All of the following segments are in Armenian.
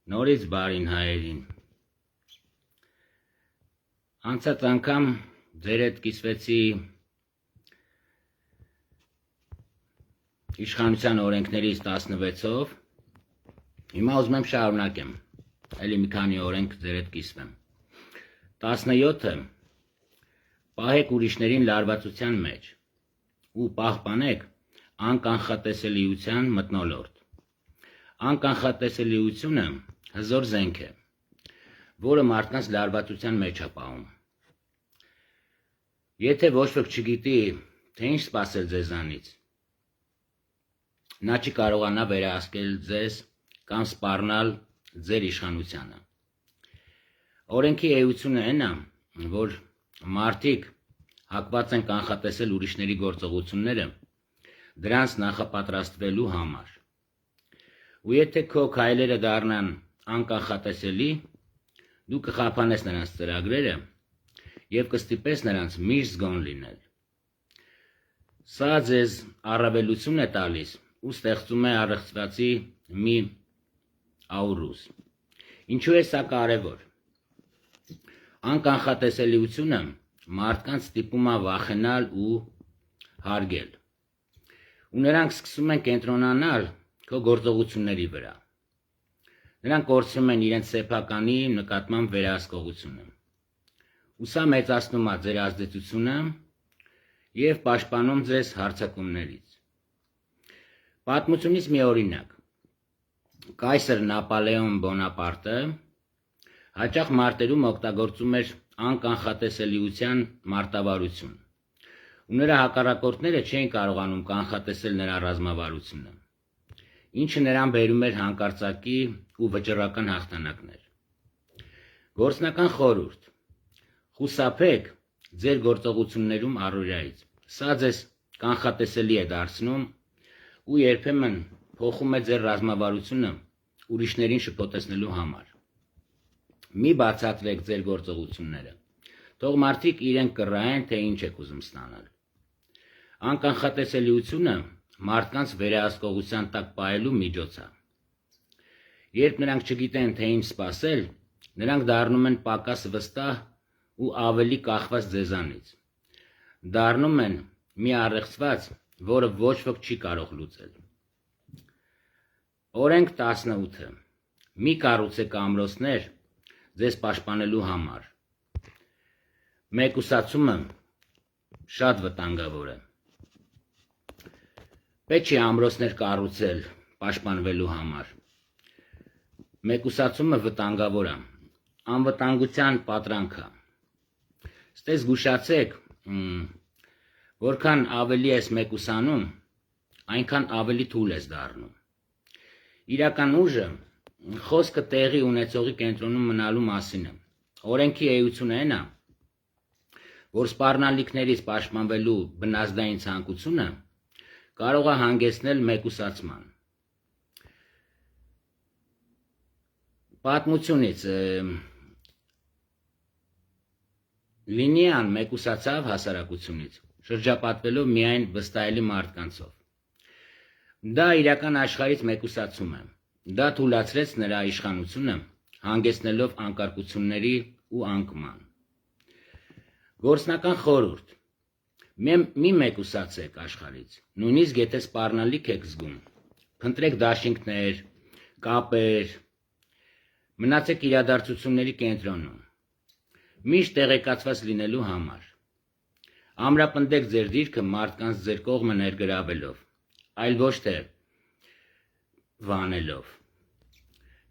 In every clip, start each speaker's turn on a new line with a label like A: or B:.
A: Նորից բարին հայերին։ Անցած անգամ ձեր հետ կիսվեցի իշխանության օրենքներից 16-ով, հիմա ուզում եմ շարունակեմ, էլի մի քանի օրենք ձեր հետ կիսվեմ։ 17-ը պահեք ուրիշներին լարվածության մեջ ու պահպանեք անկանխատեսելիության մթնոլորտ։ Անկանխատեսելիությունը հզոր զենք է, որը մարդկանց լարվածության մեջ է պահում։ Եթե ոչ ոք չգիտի, թե ինչ սպասել ձեզանից, նա չի կարողանա վերահսկել ձեզ կամ սպառնալ ձեր իշխանությանը։ Օրենքի էությունը այն է, որ մարդիկ հակված են կանխատեսել ուրիշների գործողությունները դրանց նախապատրաստվելու համար։ Ու եթե քո քայլերը դառնան անկանխատեսելի, դու կխափանես նրանց ծրագրերը և կստիպես նրանց միշտ զգոն լինել։ Սա ձեզ առավելություն է տալիս ու ստեղծում է առեղծվածի մի աուրուս։ Ինչու է սա կարևոր։ Անկանխատեսելիությունը մարդկանց ստիպում է վախենալ ու հարգել։ Ու նրանք սկսում են կենտրոնանալ քո գործողությունների վրա։ Նրանք կորցնում են իրենց սեփականի նկատմամբ վերահսկողությունը։ Ու սա մեծացնում է ձեր ազդեցությունը և պաշտպանում ձեզ հարձակումներից։ Պատմությունից մի օրինակ։ Կայսր Նապոլեոն Բոնապարտը հաճախ մարտերում օգտագործում էր անկանխատեսելիության մարտավարություն, ու նրա հակառակորդները չէին կարողանում կանխատեսել նրա ռազմավարությունը, ինչը նրան բերում էր հանկարծակի ու վճռական հաղթանակներ։ Գործնական խորհուրդ. խուսափեք ձեր գործողություններում առօրյայից։ Սա ձեզ կանխատեսելի է դարձնում ու երբեմն փոխում է ձեր ռազմավարությունը ուրիշներին շփոթեցնելու համար։ Մի բացատրեք ձեր գործողությունները, թող մարդիկ իրենք կռահեն, թե ինչ եք ուզում ստանալ։ Անկանխատեսելիությունը մարդկանց վերահսկողության տակ պահելու միջոց է։ Երբ նրանք չգիտեն, թե ինչ սպասել, նրանք դառնում են պակաս վստահ ու ավելի կախված ձեզանից։ Դառնում են մի առեղծված, որը ոչ ոք չի կարող լուծել։ Օրենք 18-ը. Մի կառուցեք ամրոցներ ձեզ պաշտպանելու համար։ Մեկուսացումը շատ վտանգավոր է։ Պետք չի ամրոցներ կառուցել պաշտպանվելու համար։ Մեկուսացումը վտանգավոր է, անվտանգության պատրանք է։ Ստե զգուշացեք, որքան ավելի ես մեկուսանում, այնքան ավելի թույլ ես դառնում։ Իրական ուժը խոսքը տեղի ունեցողի կենտրոնում մնալու մասին է։ Օրենքի էությունը այն է, որ սպառնալիքներից պաշտպանվելու բնազդային ցանկությունը կարող է հանգեցնել մեկուսացման։ Պատմությունից Լինիան մեկուսացավ հասարակությունից, շրջապատվելով միայն վստահելի մարդկանցով։ Դա իրական աշխարհից մեկուսացում է։ Դա թուլացրեց նրա իշխանությունը, հանգեցնելով անկարգությունների ու անկման։ Գործնական խորհուրդ. մի մեկուսացեք աշխարհից, նույնիսկ եթե սպառնալիք եք զգում, փնտրեք դաշինքներ, կապեր, մնացեք իրադարձությունների կենտրոնում, միշտ տեղեկացված լինելու համար։ Ամրապնդեք ձեր դիրքը մարդկանց ձեր կողմը ներգրավելով, այլ ոչ թե վանելով։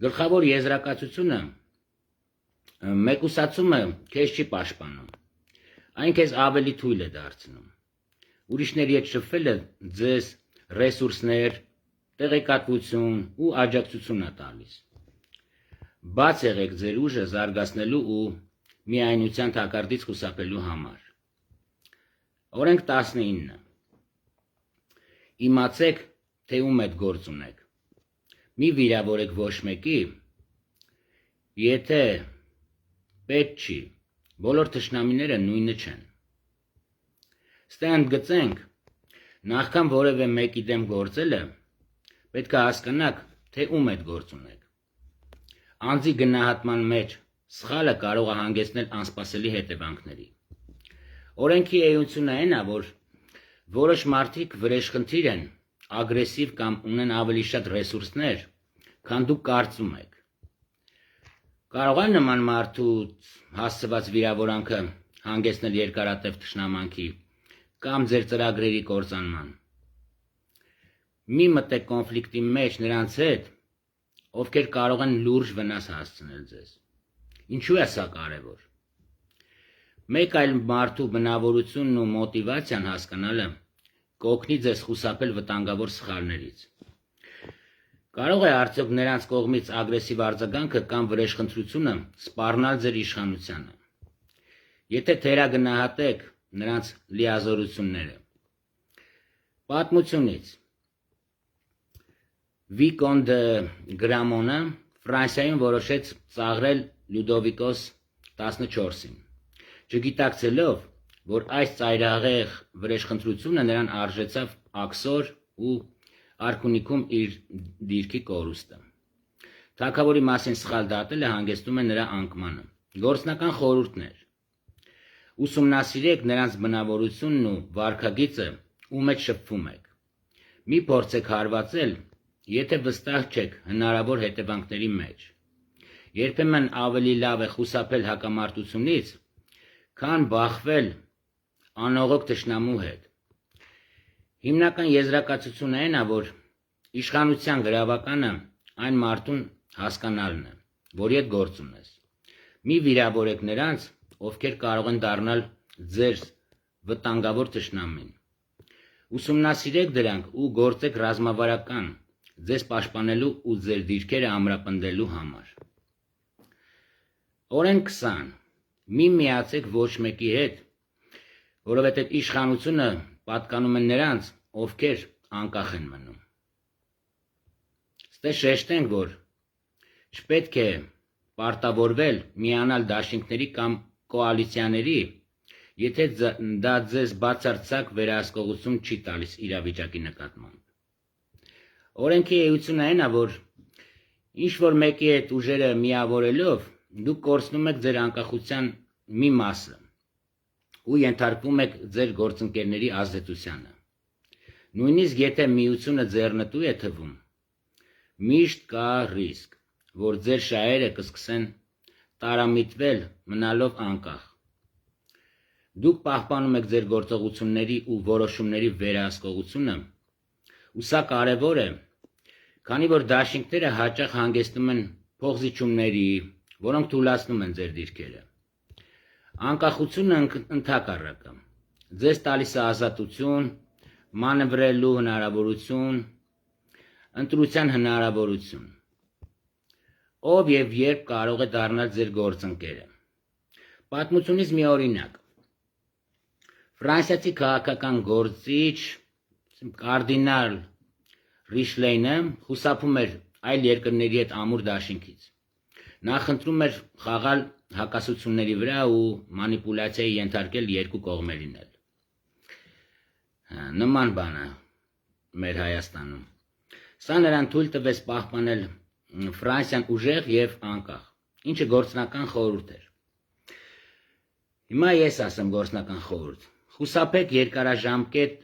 A: Գլխավոր եզրակացությունը մեկուսացումը քեզ չի պաշտպանում, այն քեզ ավելի թույլ է դարձնում։ Ուրիշների հետ շփվելը ձեզ ռեսուրսներ, տեղեկատվություն ու աջակցություն է տալիս։ Բաց եղեք ձեր ուժը զարգացնելու ու միայնության թակարդից խուսափելու համար։ Օրենք 19. Իմացեք, թե ում հետ գործ ունեք։ Մի վիրավորեք ոչ մեկի, եթե պետք չի, բոլոր թշնամիները նույնը չեն։ Ստե ընդգծենք, նախքան որևէ մեկի դեմ գործելը, պետք է հասկանաք, թե ում հետ գործ ունեք։ անձի գնահատման մեջ սխալը կարող է հանգեցնել անսպասելի հետևանքների։ Օրենքի էությունը այն է, որ որոշ մարդիկ վրեժխնդիր են, ագրեսիվ կամ ունեն ավելի շատ ռեսուրսներ, քան դուք կարծում եք։ Կարող է նման մարդու հասցված վիրավորանքը հանգեցնել երկարատև թշնամանքի կամ ձեր ծրագրերի կործանման։ Մի մտեք կոնֆլիկտի մեջ նրանց հետ, ովքեր կարող են լուրջ վնաս հասցնել ձեզ։ Ինչու է սա կարևոր։ Մեկ այլ մարդու բնավորությունն ու մոտիվացիան հասկանալը կօգնի ձեզ խուսափել վտանգավոր սխալներից։ Կարող է արդյոք նրանց կողմից ագրեսիվ արձագանքը կամ վրեժխնդրությունը սպառնալ ձեր իշխանությանը։ Եթե թերագնահատեք նրանց լիազորությունները։ Պատմությունից Վիկոն դը Գրամոնը Ֆրանսիայում որոշեց ծաղրել Լյուդովիկոս 14-ին, չգիտակցելով, որ այս ծայրահեղ վրեժխնդրությունը նրան արժեցավ աքսոր ու արքունիքում իր դիրքի կորուստը։ Թագավորի մասին սխալ դատելը հանգեցնում է նրա անկմանը։ Գործնական խորհուրդներ։ Ուսումնասիրեք նրանց բնավորությունն ու վարքագիծը, ում հետ շփվում եք։ Մի փորձեք հարվածել, եթե վստահ չեք հնարավոր հետևանքների մեջ։ Երբեմն ավելի լավ է խուսափել հակամարտությունից, քան բախվել անողոք թշնամու հետ։ Հիմնական եզրակացությունը այն է, որ իշխանության գրավականը այն մարդուն հասկանալն է, որի հետ գործ ունես։ Մի վիրավորեք նրանց, ովքեր կարող են դառնալ ձեր վտանգավոր թշնամին։ Ուսումնասիրեք դրանք ու գործեք ռազմավարական, ձեզ պաշտպանելու ու ձեր դիրքերը ամրապնդելու համար։ Օրենք 20. Մի միացեք ոչ մեկի հետ, որովհետև իշխանությունը պատկանում է նրանց, ովքեր անկախ են մնում։ Ստե շեշտենք, որ չպետք է պարտավորվել միանալ դաշինքների կամ կոալիցիաների, եթե դա ձեզ բացարձակ վերահսկողություն չի տալիս իրավիճակի նկատմամբ։ Օրենքի էությունը այն է, որ ինչ-որ մեկի հետ ուժերը միավորելով դուք կորցնում եք ձեր անկախության մի մասը ու ենթարկվում եք ձեր գործընկերների ազդեցությանը։ Նույնիսկ եթե միությունը ձեռնտու է թվում, միշտ կա ռիսկ, որ ձեր շահերը կսկսեն տարամիտվել մնալով անկախ։ Դուք պահպանում եք ձեր գործողությունների ու որոշումների վերահսկողությունը, ու սա կարևոր է, քանի որ դաշինքները հաճախ հանգեցնում են փոխզիջումների, որոնք թուլացնում են ձեր դիրքերը։ Անկախությունը ընդհակառակը ձեզ տալիս է ազատություն, մանևրելու հնարավորություն, ընտրության հնարավորություն։ Ով եւ երբ կարող է դառնալ ձեր գործընկերը։ Պատմությունից մի օրինակ։ Ֆրանսիացի քաղաքական գործիչ կարդինալ Ռիշլեյնը խուսափում էր այլ երկրների հետ ամուր դաշինքից։ Նա խնդրում էր խաղալ հակասությունների վրա ու մանիպուլյացիայի ենթարկել երկու կողմերին էլ։ Նման բան է մեր Հայաստանում։ Սա նրան թույլ տվեց պահպանել Ֆրանսիան ուժեղ եւ անկախ, ինչը գործնական խորհուրդ էր։ Հիմա ես ասեմ գործնական խորհուրդ։ Խուսափեք երկարաժամկետ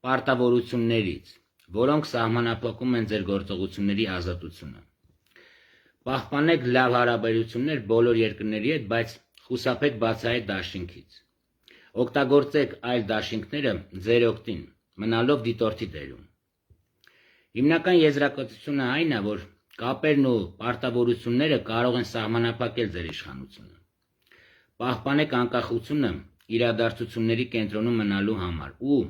A: պարտավորություններից, որոնք սահմանափակում են ձեր գործողությունների ազատությունը։ Պահպանեք լավ հարաբերություններ բոլոր երկրների հետ, բայց խուսափեք բացահայտ դաշինքից։ Օգտագործեք այլ դաշինքները ձեր օգտին, մնալով դիտորդի դերում։ Հիմնական եզրակացությունը այն է, որ կապերն ու պարտավորությունները կարող են սահմանափակել ձեր իշխանությունը։ Պահպանեք անկախությունը իրադարձությունների կենտրոնում մնալու համար ու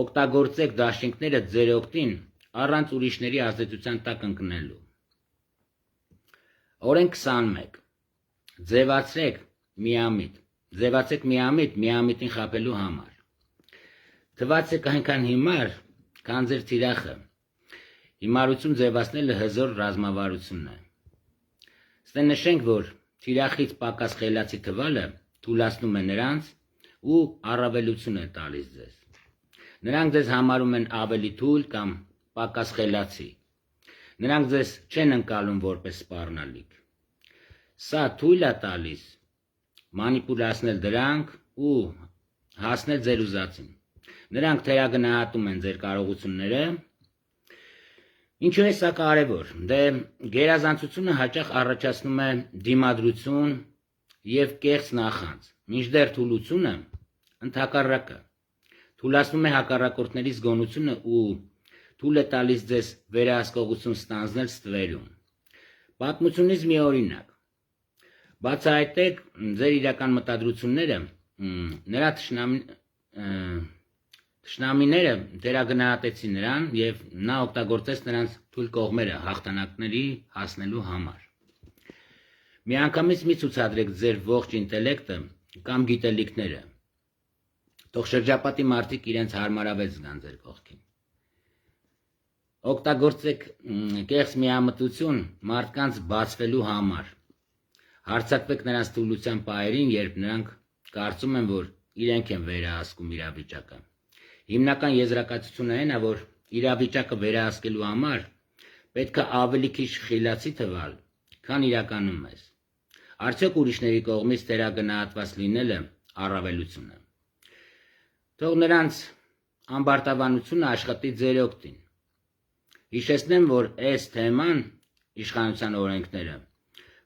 A: օգտագործեք դաշինքները ձեր օգտին առանց ուրիշների ազդեցության տակ ընկնելու։ Օրենք 21. Ձևացեք միամիտ միամիտին խաբելու համար։ Թվացեք այնքան հիմար, քան ձեր թիրախը։ Հիմարություն ձևացնելը հզոր ռազմավարությունն է։ Ստե նշենք, որ թիրախից պակաս խելացի թվալը թուլացնում է նրանց ու առավելություն է տալիս ձեզ։ Նրանք ձեզ համարում են ավելի թույլ կամ պակաս խելացի։ Նրանք ձեզ չեն ընկալում որպես սպառնալիք։ Սա թույլ է տալիս մանիպուլացնել դրանք ու հասնել ձեր ուզածին։ Նրանք թերագնահատում են ձեր կարողությունները։ Ինչու է սա կարևոր։ Դե գերազանցությունը հաճախ առաջացնում է դիմադրություն եւ կեղծ նախանձ, մինչդեռ թուլությունը ընդհակառակը թուլացնում է հակառակորդների զգոնությունը ու թույլ է տալիս ձեզ վերահսկողություն ստանձնել ստվերում։ Պատմությունից մի օրինակ։ Բացահայտեք ձեր իրական մտադրությունները, նրա թշնամիները թերագնահատեցին նրան եւ նա օգտագործեց նրանց թույլ կողմերը հաղթանակների հասնելու համար։ Միանգամից մի ցուցադրեք ձեր ողջ ինտելեկտը կամ գիտելիքները։ Թող շրջապատի մարդիկ իրենց հարմարավետ զգան ձեր կողքին։ Օգտագործեք կեղծ միամտություն մարդկանց բացվելու համար։ Հարձակվեք նրանց թուլության պահերին, երբ նրանք կարծում են, որ իրենք են վերահսկում իրավիճակը։ Հիմնական եզրակացությունը այն է, որ իրավիճակը վերահսկելու համար պետք է ավելի քիչ խիլացի թվալ, քան իրականում ես։ Արդյոք ուրիշների կողմից թերագնահատված լինելը առավելություն է։ Թող նրանց ամբարտավանությունը աշխատի ձեր օգտին։ Հիշեցնեմ, որ այս թեման իշխանության օրենքները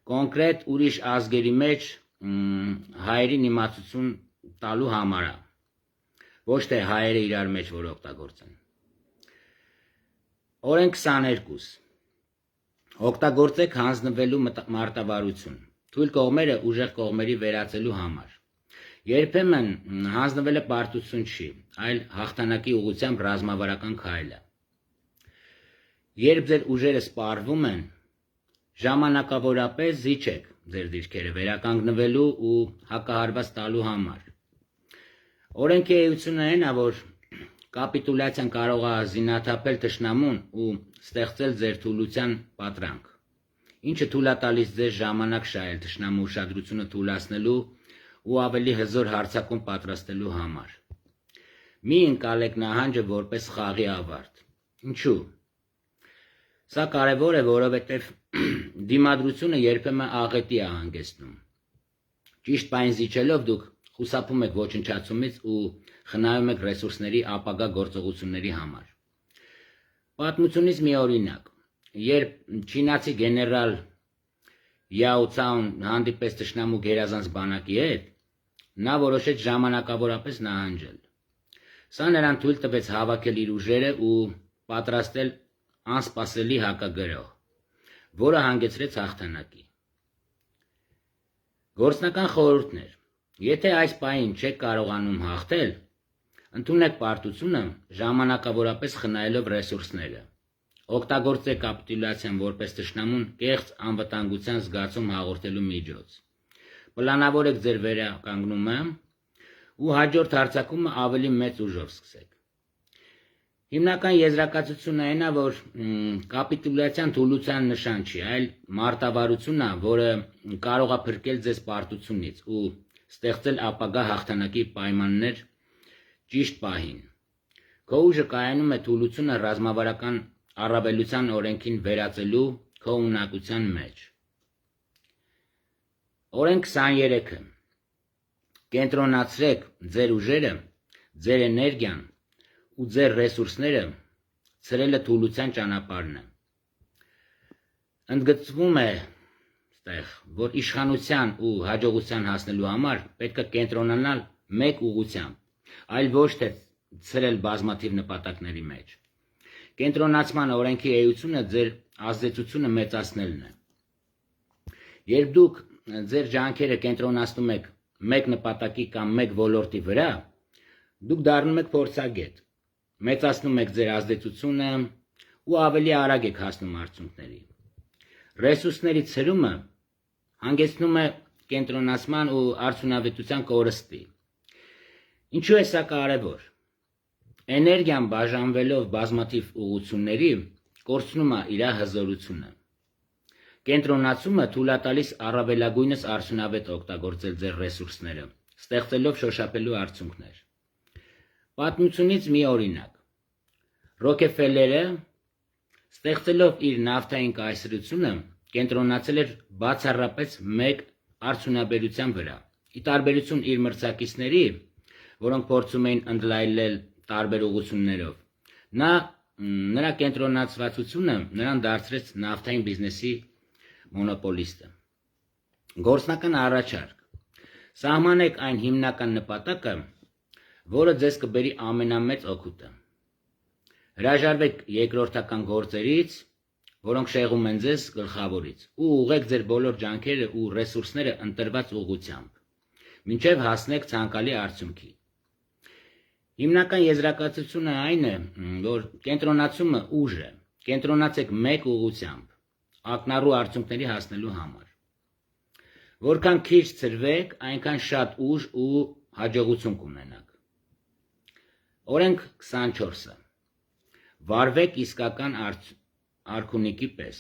A: կոնկրետ ուրիշ ազգերի մեջ հայերին իմացություն տալու համար է, ոչ թե հայերը իրար մեջ որ օգտագործեն։ Օրենք 22 Օգտագործեք հանձնվելու մարտավարություն, թույլ կողմերը ուժեղ կողմերի վերածելու համար։ Երբեմն հանձնվելը պարտություն չի, այլ հաղթանակի ուղղությամբ ռազմավարական քայլ է։ Երբ ձեր ուժերը սպառվում են, ժամանակավորապես զիջեք ձեր դիրքերը վերականգնվելու ու հակահարված տալու համար։ Օրենքի էությունը այն է, որ կապիտուլյացիան կարող է զինաթափել թշնամուն ու ստեղծել ձեր թուլության պատրանք, ինչը թույլ է տալիս ձեզ ժամանակ շահել թշնամու ուշադրությունը թուլացնելու ու ավելի հզոր հարձակում պատրաստելու համար։ Մի ընկալեք նահանջը որպես խաղի ավարտ։ Ինչու՞։ Սա կարևոր է, որովհետև դիմադրությունը երբեմն աղետի է հանգեցնում։ Ճիշտ պահին զիջելով դուք խուսափում եք ոչնչացումից ու խնայում եք ռեսուրսների ապագա գործողությունների համար։ Պատմությունից մի օրինակ։ Երբ չինացի գեներալ Յաո Ցաուն հանդիպեց թշնամու գերազանց բանակի հետ, նա որոշեց ժամանակավորապես նահանջել։ Սա նրան թույլ տվեց հավաքել իր ուժերը ու պատրաստել անսպասելի հակագրող, որը հանգեցրեց հաղթանակի։ Գործնական խորհուրդներ։ Եթե այս պահին չեք կարողանում հաղթել, ընդունեք պարտությունը ժամանակավորապես խնայելով ռեսուրսները։ Օգտագործեք կապիտուլյացիան որպես թշնամուն կեղծ անվտանգության զգացում հաղորդելու միջոց։ Պլանավորեք ձեր վերականգնումը ու հաջորդ հարձակումը ավելի մեծ ուժով սկսեք։ Հիմնական եզրակացությունը այն է, որ կապիտուլյացիան թուլության նշան չի, այլ մարտավարությունն է, որը կարող է փրկել ձեզ պարտությունից ու ստեղծել ապագա հաղթանակի պայմաններ ճիշտ պահին։ Քո ուժը կայանում է թուլությունը ռազմավարական առավելության օրենքին վերածելու քո ունակության մեջ։ Օրենք 23-ը Կենտրոնացրեք ձեր ուժերը, ձեր էներգիան ու ձեր ռեսուրսները ցրելը թուլության ճանապարհն է։ Ընդգծվում է այդտեղ, որ իշխանության ու հաջողության հասնելու համար պետք է կենտրոնանալ մեկ ուղղությամբ, այլ ոչ թե ցրել բազմաթիվ նպատակների մեջ։ Կենտրոնացման օրենքի էությունը ձեր ազդեցությունը մեծացնելն է։ Երբ դուք ձեր ջանքերը կենտրոնացնում եք մեկ նպատակի կամ մեկ ոլորտի վրա, դուք դառնում եք փորձագետ, մեծացնում եք ձեր ազդեցությունը ու ավելի արագ եք հասնում արդյունքների։ Ռեսուրսների ցրումը հանգեցնում է կենտրոնացման ու արդյունավետության կորստի։ Ինչու է սա կարևոր։ Էներգիան բաժանվելով բազմաթիվ ուղղությունների կորցնում է իր հզորությունը։ Կենտրոնացումը թույլ է տալիս առավելագույնս արդյունավետ օգտագործել ձեր ռեսուրսները, ստեղծելով շոշափելու արդյունքներ։ Պատմությունից մի օրինակ։ Ռոքեֆելերը Ստեղծելով իր նավթային կայսրությունը, կենտրոնացել էր բացառապես մեկ արդյունաբերության վրա։ Ի տարբերություն իր մրցակիցների, որոնք փորձում էին ընդլայնել տարբեր ուղղություններով, նրա կենտրոնացվածությունը նրան դարձրեց նավթային բիզնեսի մոնոպոլիստը։ Գործնական առաջարկ. սահմանեք այն հիմնական նպատակը, որը ձեզ կբերի ամենամեծ օգուտը։ Հրաժարվեք երկրորդական գործերից, որոնք շեղում են ձեզ գլխավորից, ու ուղղեք ձեր բոլոր ջանքերը ու ռեսուրսները ընտրված ուղղությամբ, մինչև հասնեք ցանկալի արդյունքի։ Հիմնական եզրակացությունը այն է, որ կենտրոնացումը ուժ է, կենտրոնացեք մեկ ուղղությամբ, ակնառու արդյունքների հասնելու համար։ Որքան քիչ ցրվեք, այնքան շատ ուժ ու հաջողություն կունենաք։ Օրենք 24-ը։ Վարվեք իսկական արքունիքի պես։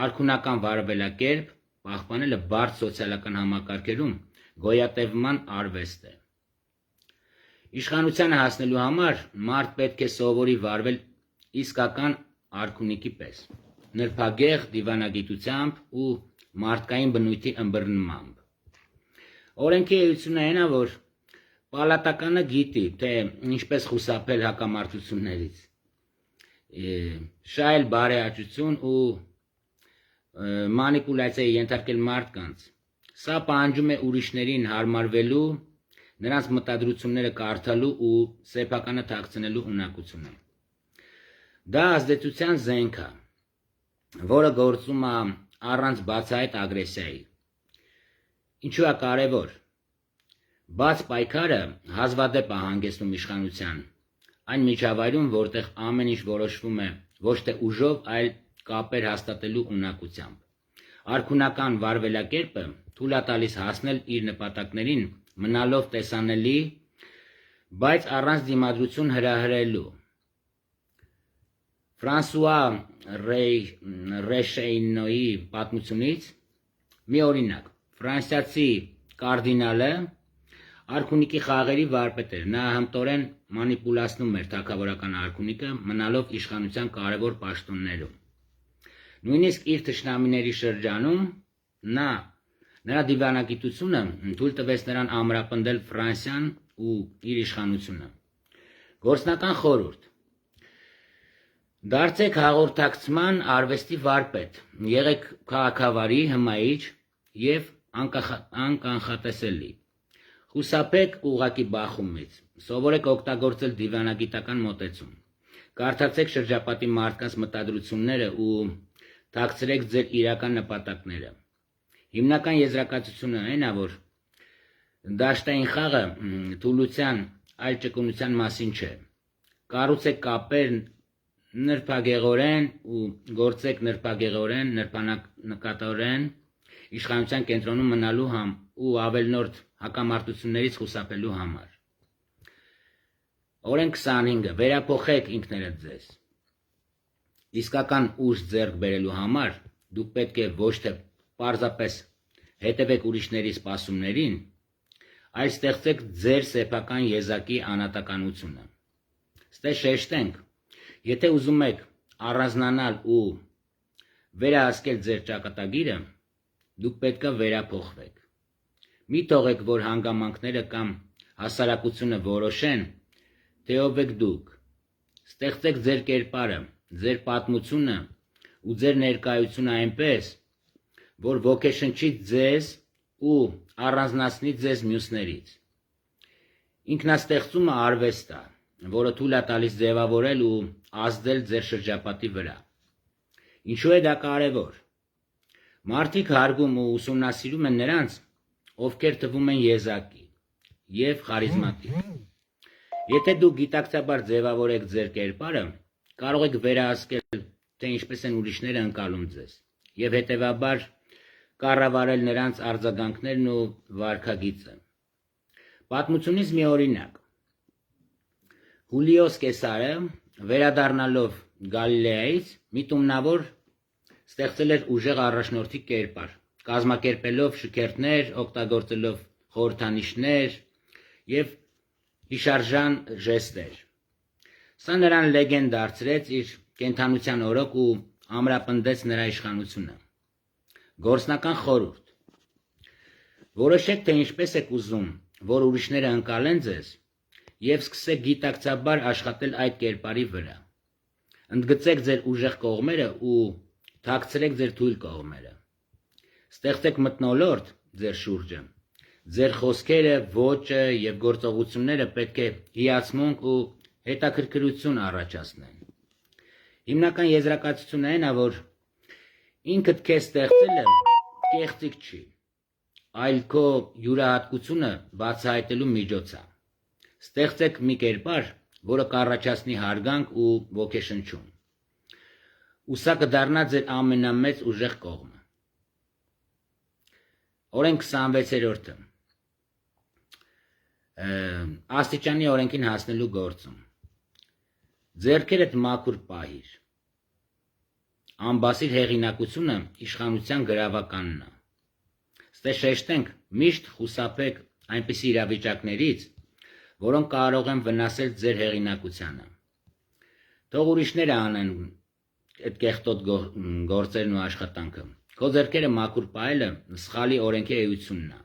A: Արքունական վարվելակերպ պահպանելը բարդ սոցիալական համակարգերում գոյատևման արվեստ է։ Իշխանությանը հասնելու համար մարդ պետք է սովորի վարվել իսկական արքունիքի պես, նրբագեղ դիվանագիտությամբ ու մարդկային բնույթի ըմբռնմամբ։ Օրենքի էությունը այն է, որ պալատականը գիտի, թե ինչպես խուսափել հակամարտություններից, շահել բարեհաճություն ու մանիպուլյացիայի ենթարկել մարդկանց։ Սա պահանջում է ուրիշներին հարմարվելու, նրանց մտադրությունները կարդալու ու սեփականը թաքցնելու ունակությունը։ Դա ազդեցության զենք է, որը գործում է առանց բացահայտ ագրեսիայի։ Ինչու է կարևոր։ Բաց պայքարը հազվադեպ է հանգեցնում իշխանության, այն միջավայրում, որտեղ ամեն ինչ որոշվում է ոչ թե ուժով, այլ կապեր հաստատելու ունակությամբ։ Արքունական վարվելակերպը թույլ է տալիս հասնել իր նպատակներին, մնալով տեսանելի, բայց առանց դիմադրություն հրահրելու։ Ֆրանսուଆ Ռեշեյնոյի պատմությունից մի օրինակ։ Ֆրանսիացի կարդինալը արքունիքի խաղերի վարպետ էր, նա հմտորեն մանիպուլացնում էր թագավորական արքունիքը, մնալով իշխանության կարևոր պաշտոններում։ Նույնիսկ իր թշնամիների շրջանում նրա դիվանագիտությունը թույլ տվեց նրան ամրապնդել Ֆրանսիան ու իր իշխանությունը։ Գործնական խորհուրդ. դարձեք հաղորդակցման արվեստի վարպետ, եղեք քաղաքավարի, հմայիչ և անկանխատեսելի։ Խուսափեք ուղղակի բախումից, սովորեք օգտագործել դիվանագիտական մոտեցում, կարդացեք շրջապատի մարդկանց մտադրությունները ու թաքցրեք ձեր իրական նպատակները։ Հիմնական եզրակացությունը այն է, որ դաշտային խաղը թուլության, այլ ճկունության մասին չէ։ Կառուցեք կապեր նրբագեղորեն ու գործեք նրբագեղորեն, նրբանկատորեն իշխանության կենտրոնում մնալու ու ավելնորդ հակամարտություններից խուսափելու համար։ Օրենք 25-ը. վերափոխեք ինքներդ ձեզ։ Իսկական ուժ ձեռք բերելու համար դուք պետք է ոչ թե պարզապես հետևեք ուրիշների սպասումներին, այլ ստեղծեք ձեր սեփական եզակի անհատականությունը։ Ստե շեշտենք, եթե ուզում եք առանձնանալ ու վերահսկել ձեր ճակատագիրը, դուք պետք է վերափոխվեք։ Մի թողեք, որ հանգամանքները կամ հասարակությունը որոշեն, թե ով եք դուք։ Ստեղծեք ձեր կերպարը, ձեր պատմությունը ու ձեր ներկայությունը այնպես, որ ոգեշնչի ձեզ ու առանձնացնի ձեզ մյուսներից։ Ինքնաստեղծումը արվեստ է, որը թույլ է տալիս ձևավորել ու ազդել ձեր շրջապատի վրա։ Ինչու է դա կարևոր։ Մարդիկ հարգում ու ուսումնասիրում են նրանց, ովքեր թվում են եզակի և խարիզմատիկ։ Եթե դուք գիտակցաբար ձևավորեք ձեր կերպարը, կարող եք վերահսկել, թե ինչպես են ուրիշները ընկալում ձեզ, և հետևաբար կառավարել նրանց արձագանքներն ու վարքագիծը։ Պատմությունից մի օրինակ։ Հուլիոս Կեսարը, վերադառնալով Գալիլեայից, միտումնավոր ստեղծել էր ուժեղ առաջնորդի կերպար, կազմակերպելով շքերթներ, օգտագործելով խորհրդանիշներ և հիշարժան ժեստեր։ Սա նրան լեգենդ դարձրեց իր կենդանության օրոք ու ամրապնդեց նրա իշխանությունը։ Գործնական խորհուրդ։ Որոշեք, թե ինչպես եք ուզում, որ ուրիշները ընկալեն ձեզ, եւ սկսեք գիտակցաբար աշխատել այդ կերպարի վրա։ Ընդգծեք ձեր ուժեղ կողմերը ու թաքցրեք ձեր թույլ կողմերը։ Ստեղծեք մթնոլորտ ձեր շուրջը։ Ձեր խոսքերը, ոճը եւ գործողությունները պետք է հիացմունք ու հետաքրքրություն առաջացնեն։ Հիմնական եզրակացությունը այն է, որ ինքդ քեզ ստեղծելը կեղծիք չի, այլ քո յուրահատկությունը բացահայտելու միջոց է։ Ստեղծեք մի կերպար, որը կառաջացնի հարգանք ու ոգեշնչում։ Ու սա կդառնա ձեր ամենամեծ ուժեղ կողմը։ Օրենք 26-րդը։ Աստիճանի օրենքին հասնելու գործում։ Ձեռքերդ մաքուր պահիր։ Անբասիր հեղինակությունը իշխանության գրավականն է։ Ստե շեշտենք, միշտ խուսափեք այնպիսի իրավիճակներից, որոնք կարող են վնասել ձեր հեղինակությանը։ Թող ուրիշները անեն այդ կեղտոտ գործերն ու աշխատանքը։ Քո ձեռքերը մաքուր պահելը սխալի օրենքի էությունն է։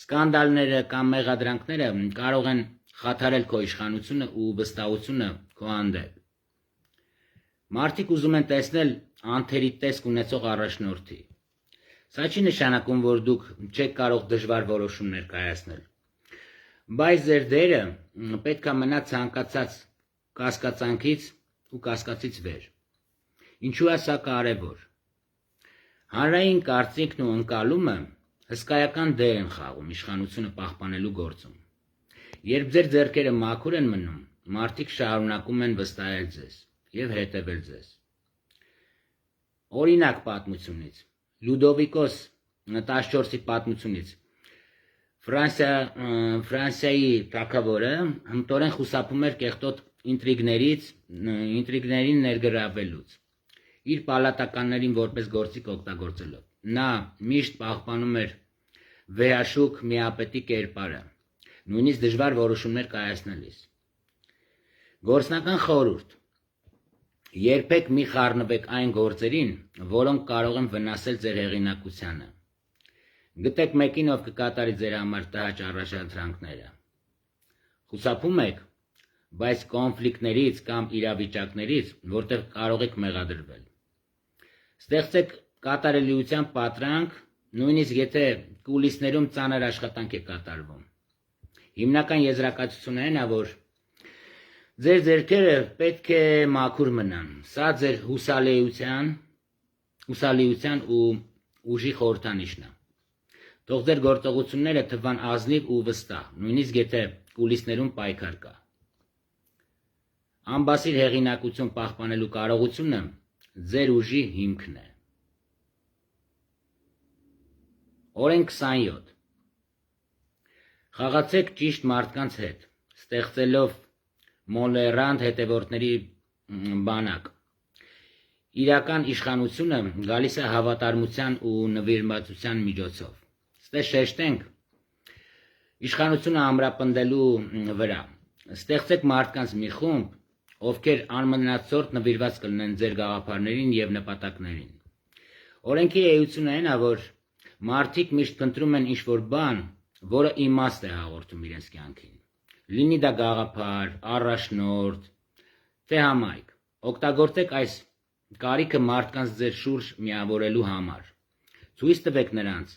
A: Սկանդալները կամ մեղադրանքները կարող են խաթարել քո իշխանությունը ու վստահությունը քո հանդեպ։ Մարդիկ ուզում են տեսնել անթերի տեսք ունեցող առաջնորդի։ Սա չի նշանակում, որ դուք չեք կարող դժվար որոշումներ կայացնել։ Բայց ձեր դերը պետք է մնա ցանկացած կասկածանքից ու կասկածից վեր։ Ինչու է սա կարևոր։ Հանրային կարծիքն ու ընկալումը հսկայական դեր են խաղում իշխանությունը պահպանելու գործում։ Երբ ձեր ձեռքերը մաքուր են մնում, մարդիկ շարունակում են վստահել ձեզ եւ հետևել ձեզ։ Օրինակ պատմությունից։ Լյուդովիկոս 14-ի պատմությունից։ Ֆրանսիայի թագավորը հմտորեն խուսափում էր կեղտոտ ինտրիգներին ներգրավելուց, իր պալատականներին որպես գործիք օգտագործելով։ Նա միշտ պահպանում էր վեհաշուկ միապետի կերպարը, նույնիսկ դժվար որոշումներ կայացնելիս։ Գործնական խորհուրդ։ Երբեք մի խառնվեք այն գործերին, որոնք կարող են վնասել ձեր հեղինակությանը։ Գտեք մեկին, ով կկատարի ձեր համար տհաճ առաջադրանքները։ Խուսափում եք, բայց կոնֆլիկտներից կամ իրավիճակներից, որտեղ կարող եք մեղադրվել։ Ստեղծեք կատարելիության պատրանք, նույնիսկ եթե կուլիսներում ծանր աշխատանք է կատարվում։ Հիմնական եզրակացությունը այն է, որ ձեր ձեռքերը պետք է մաքուր մնան։ Սա ձեր հուսալիության ու ուժի խորհրդանիշն է։ Թող ձեր գործողությունները թվան ազնիվ ու վստահ, նույնիսկ եթե կուլիսներում պայքար կա։ Անբասիր հեղինակություն պահպանելու կարողությունը ձեր ուժի հիմքն է։ Օրենք 27։ Խաղացեք ճիշտ մարդկանց հետ, ստեղծելով մոլերանտ հետևորդների բանակ։ Իրական իշխանությունը գալիս է հավատարմության ու նվիրվածության միջոցով։ Ստե շեշտենք իշխանությունը ամրապնդելու վրա։ Ստեղծեք մարդկանց մի խումբ, ովքեր անմնացորդ նվիրված կլինեն ձեր գաղափարներին եւ նպատակներին։ Օրենքի էությունը այն է, որ մարդիկ միշտ փնտրում են ինչ-որ բան, որը իմաստ է հաղորդում իրենց կյանքին։ Լինի դա գաղափար, առաջնորդ, թե համայնք։ Օգտագործեք այս կարիքը մարդկանց ձեր շուրջ միավորելու համար։ Ցույց տվեք նրանց,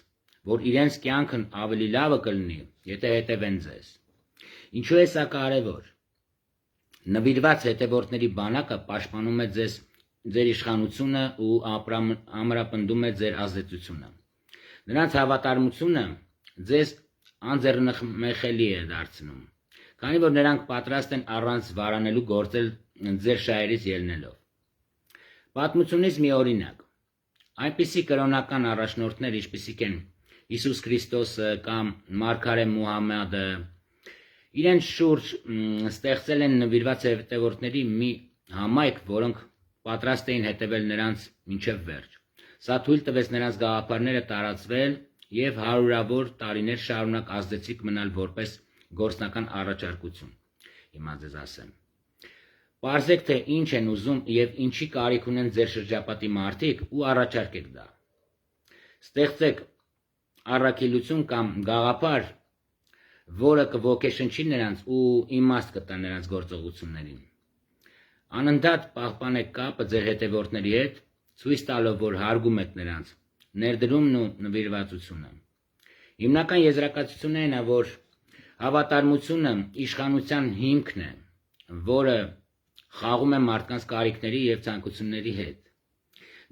A: որ իրենց կյանքն ավելի լավը կլինի, եթե հետևեն ձեզ։ Ինչու է սա կարևոր։ Նվիրված հետևորդների բանակը պաշտպանում է ձեր իշխանությունը ու ամրապնդում է ձեր ազդեցությունը։ Նրանց հավատարմությունը ձեզ անձեռնմխելի է դարձնում, քանի որ նրանք պատրաստ են առանց վարանելու գործել ձեր շահերից ելնելով։ Պատմությունից մի օրինակ։ Այնպիսի կրոնական առաջնորդներ, ինչպիսիք են Հիսուս Քրիստոսը կամ Մարգարե Մուհամմադը, իրենց շուրջ ստեղծել են նվիրված հետևորդների մի համայնք, որոնք պատրաստ էին հետևել նրանց մինչև վերջ։ Սա թույլ տվեց նրանց գաղափարները տարածվել եւ հարյուրավոր տարիներ շարունակ ազդեցիկ մնալ որպես գործնական առաջարկություն։ Հիմա ձեզ ասեմ։ Պարզեք, թե ինչ են ուզում եւ ինչի կարիք ունեն ձեր շրջապատի մարդիկ ու առաջարկեք դա։ Ստեղծեք առաքելություն կամ գաղափար, որը կոգեշնչի նրանց ու իմաստ կտա նրանց գործողություններին։ Անընդհատ պահպանեք կապը ձեր հետևորդների հետ, ցույց տալով, որ հարգում եք նրանց ներդրումն ու նվիրվածությունը։ Հիմնական եզրակացությունն այն է, որ հավատարմությունը իշխանության հիմքն է, որը խաղում է մարդկանց կարիքների եւ ցանկությունների հետ։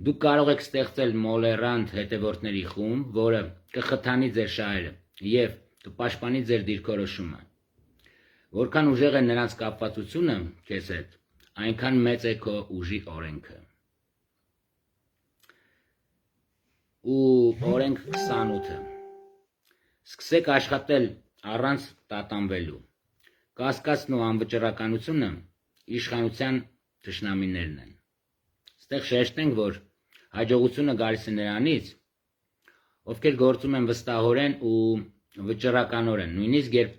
A: Դուք կարող եք ստեղծել մոլերանտ հետևորդների խումբ, որը կխթանի ձեր շահերը եւ կպաշտպանի ձեր դիրքորոշումը։ Որքան ուժեղ է նրանց կապվածությունը քեզ հետ, այնքան մեծ է քո ուժի օրենքը։ Ու օրենք 28-ը։ Սկսեք աշխատել առանց տատանվելու։ Կասկածն ու անվճռականությունը իշխանության թշնամիներն են։ Ստեղ շեշտենք, որ հաջողությունը գալիս է նրանից, ովքեր գործում են վստահորեն ու վճռականորեն, նույնիսկ երբ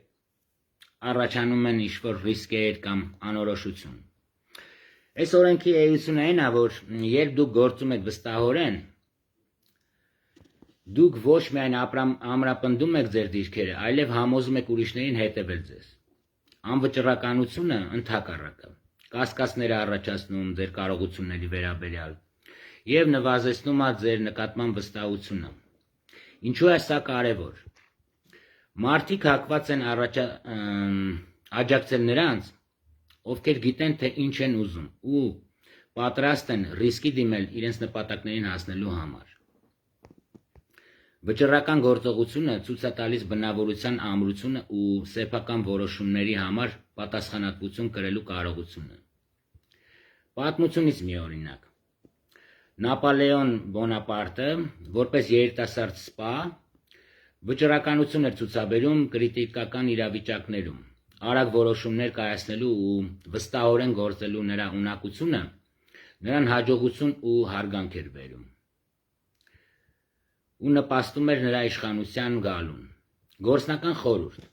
A: առաջանում են ինչ-որ ռիսկեր կամ անորոշություն։ Այս օրենքի էությունը այն է, որ երբ դուք գործում եք վստահորեն, դուք ոչ միայն ամրապնդում եք ձեր դիրքերը, այլև համոզում եք ուրիշներին հետևել ձեզ։ Անվճռականությունը ընդհակառակը կասկածներ է առաջացնում ձեր կարողությունների վերաբերյալ եւ նվազեցնում է ձեր նկատմամբ վստահությունը։ Ինչու է սա կարևոր։ Մարդիկ հակված են աջակցել նրանց, ովքեր գիտեն, թե ինչ են ուզում ու պատրաստ են ռիսկի դիմել իրենց նպատակներին հասնելու համար։ Վճռական գործողությունը ցույց է տալիս բնավորության ամրությունը ու սեփական որոշումների համար պատասխանատվություն կրելու կարողությունը։ Պատմությունից մի օրինակ։ Նապոլեոն Բոնապարտը, որպես երիտասարդ սպա, վճռականություն էր ցուցաբերում կրիտիկական իրավիճակներում։ Արագ որոշումներ կայացնելու ու վստահորեն գործելու նրա ունակությունը նրան հաջողություն ու հարգանք էր բերում ու նպաստում էր նրա իշխանության գալուն։ Գործնական խորհուրդ։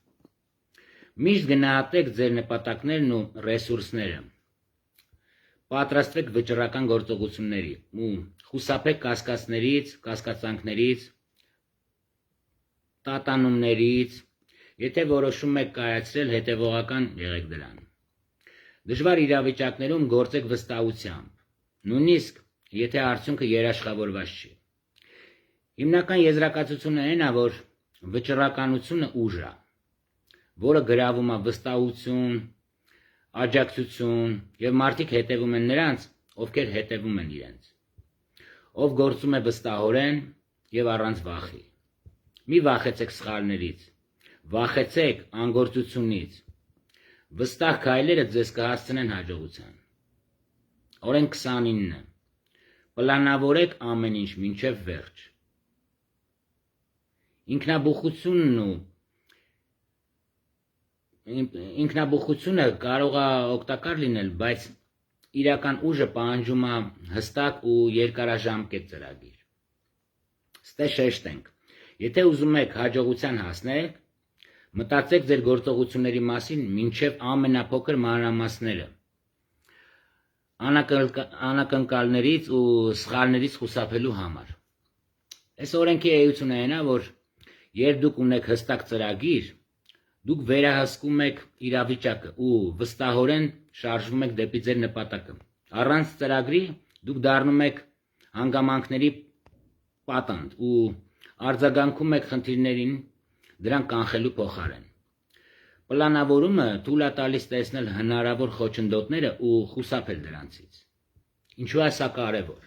A: Միշտ գնահատեք ձեր նպատակներն ու ռեսուրսները։ Պատրաստվեք վճռական գործողությունների ու խուսափեք կասկածանքներից, տատանումներից, եթե որոշում եք կայացրել, հետևողական եղեք դրան։ Դժվար իրավիճակներում գործեք վստահությամբ, նույնիսկ եթե արդյունքը երաշխավորված չի։ Հիմնական եզրակացությունը այն է, որ վճռականությունը ուժ է, որը գրավում է վստահություն, աջակցություն եւ մարդիկ հետևում են նրանց, ովքեր հետևում են իրենց։ Ով գործում է վստահորեն եւ առանց վախի։ Մի վախեցեք սխալներից, վախեցեք անգործությունից։ Վստահ քայլերը ձեզ կհասցնեն հաջողության։ Օրենք 29-ը։ Պլանավորեք ամեն ինչ մինչև վերջ։ Ինքնաբուխությունը կարող է օգտակար լինել, բայց իրական ուժը պահանջում է հստակ ու երկարաժամկետ ծրագիր։ Ստե շեշտենք, եթե ուզում եք հաջողության հասնել, մտածեք ձեր գործողությունների մասին մինչև ամենափոքր մանրամասները, անակնկալներից ու սխալներից խուսափելու համար։ Այս օրենքի էությունը այն է, որ երբ դուք ունեք հստակ ծրագիր, դուք վերահսկում եք իրավիճակը ու վստահորեն շարժվում եք դեպի ձեր նպատակը։ Առանց ծրագրի դուք դառնում եք հանգամանքների պատանդ ու արձագանքում եք խնդիրներին դրանք կանխելու փոխարեն։ Պլանավորումը թույլ է տալիս տեսնել հնարավոր խոչընդոտները ու խուսափել դրանցից։ Ինչու է սա կարևոր։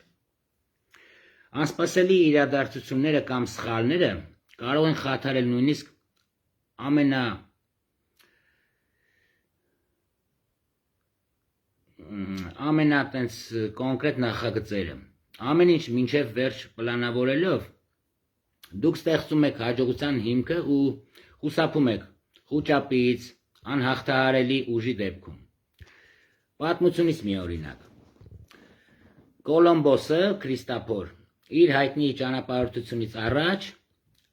A: Անսպասելի իրադարձությունները կամ սխալները կարող են խաթարել նույնիսկ ամենատենց կոնկրետ նախագծերը։ Ամեն ինչ մինչև վերջ պլանավորելով, դուք ստեղծում եք հաջողության հիմքը ու խուսափում եք խուճապից, անհաղթահարելի ուժի դեպքում։ Պատմությունից մի օրինակ։ Կոլումբոսը Քրիստոփոր իր հայտնի ճանապարհորդությունից առաջ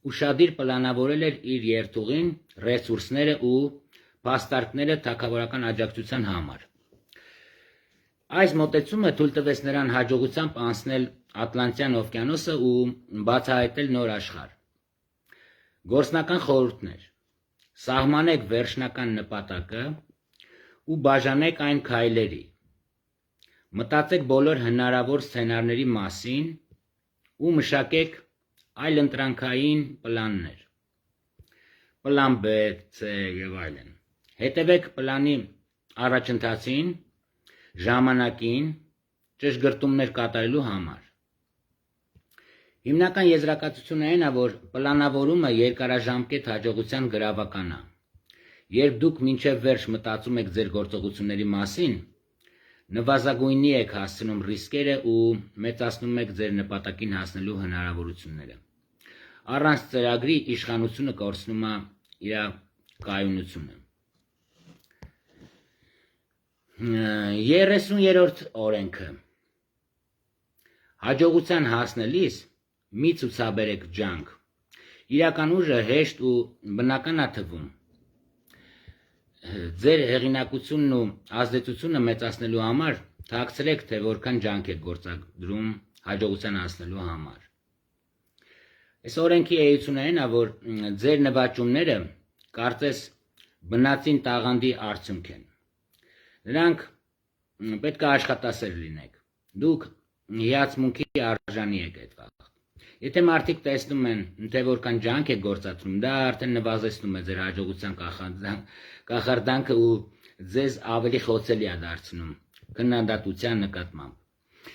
A: ուշադիր պլանավորել էր իր երթուղին, ռեսուրսները ու փաստարկները թագավորական աջակցության համար։ Այս մոտեցումը թույլ տվեց նրան հաջողությամբ անցնել Ատլանտյան օվկիանոսը ու բացահայտել նոր աշխարհ։ Գործնական խորհուրդներ. սահմանեք վերջնական նպատակը ու բաժանեք այն քայլերի։ Մտածեք բոլոր հնարավոր սցենարների մասին ու մշակեք այլընտրանքային պլաններ։ Պլան B, C եւ այլն։ Հետևեք պլանի առաջընթացին, ժամանակին, ճշգրտումներ կատարելու համար։ Հիմնական եզրակացությունը այն է, որ պլանավորումը երկարաժամկետ հաջողության գրավական է։ Երբ դուք մինչև վերջ մտածում եք ձեր գործողությունների մասին, նվազագույնի եք հասցնում ռիսկերը ու մեծացնում եք ձեր նպատակին հասնելու հնարավորությունները։ Առանց ծրագրի իշխանությունը կորցնում է իր կայունությունը։ 30-րդ օրենքը։ Հաջողության հասնելիս մի ցուցաբերեք ջանք։ Իրական ուժը հեշտ ու բնական է թվում։ Ձեր հեղինակությունն ու ազդեցությունը մեծացնելու համար թաքցրեք, թե որքան ջանք եք գործադրում հաջողության հասնելու համար։ Այս օրենքի էությունը այն է, որ ձեր նվաճումները կարծես բնածին տաղանդի արդյունք են։ Նրանք պետք է աշխատասեր լինեք։ Դուք հիացմունքի արժանի եք այդ վաղ։ Եթե մարդիկ տեսնում են, թե որքան ջանք եք գործադրում, դա արդեն նվազեցնում է ձեր հաջողության կախարդանքը ու ձեզ ավելի խոցելի է դարձնում քննադատության նկատմամբ։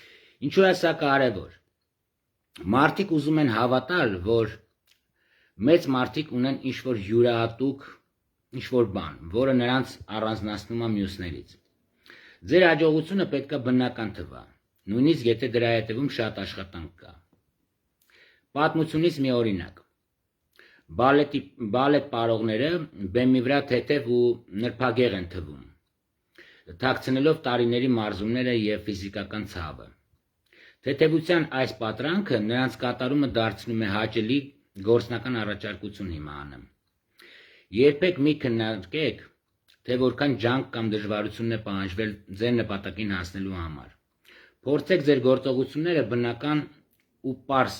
A: Ինչու է սա կարևոր։ Մարդիկ ուզում են հավատալ, որ մեծ մարդիկ ունեն ինչ-որ յուրահատուկ ինչ-որ բան, որը նրանց առանձնացնում է մյուսներից։ Ձեր հաջողությունը պետք է բնական թվա, նույնիսկ եթե դրա հետևում շատ աշխատանք կա։ Պատմությունից մի օրինակ։ Բալետ պարողները բեմի վրա թեթև ու նրբագեղ են թվում, թաքցնելով տարիների մարզումները եւ ֆիզիկական ցավը։ Թեթևության այս պատրանքը նրանց կատարումը դարձնում է հաճելի գործնական առաջարկություն հիմանը։ Երբեք մի քննարկեք, թե որքան ջանք կամ դժվարությունն է պահանջվել ձեր նպատակին հասնելու համար։ Փորձեք ձեր գործողությունները բնական ու պարզ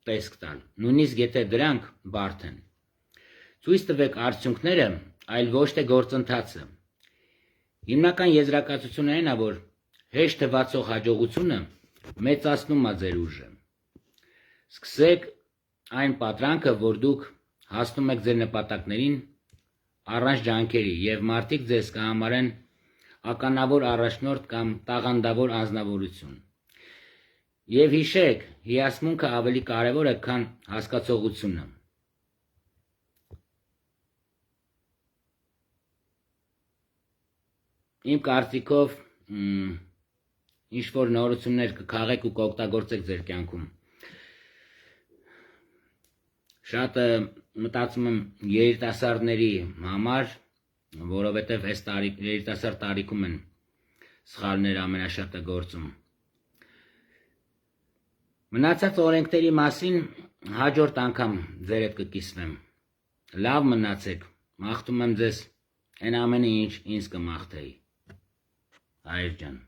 A: տեսք տալ, նույնիսկ եթե դրանք բարդ են։ Ցույց տվեք արդյունքները, այլ ոչ թե գործընթացը։ Հիմնական եզրակացությունը այն է, որ հեշտ թվացող հաջողությունը մեծացնում է ձեր ուժը։ Սկսեք այն պատրանքը, որ դուք հասնում եք ձեր նպատակներին առանց ջանքերի, եւ մարդիկ ձեզ կհամարեն ականավոր առաջնորդ կամ տաղանդավոր անձնավորություն։ Եվ հիշեք, հիացմունքը ավելի կարևոր է, քան հասկացողությունը։ Իմ կարծիքով ինչ-որ նորություններ կքաղեք ու կօգտագործեք ձեր կյանքում։ Շատը մտածում եմ երիտասարդների համար, որովհետև այս երիտասարդ տարիքում են սխալները ամենաշատը գործում։ Մնացած օրենքների մասին հաջորդ անգամ ձեր հետ կկիսվեմ։ Լավ մնացեք, մաղթում եմ ձեզ այն ամենը, ինչ ինձ կմաղթեի։ Հայր ջան։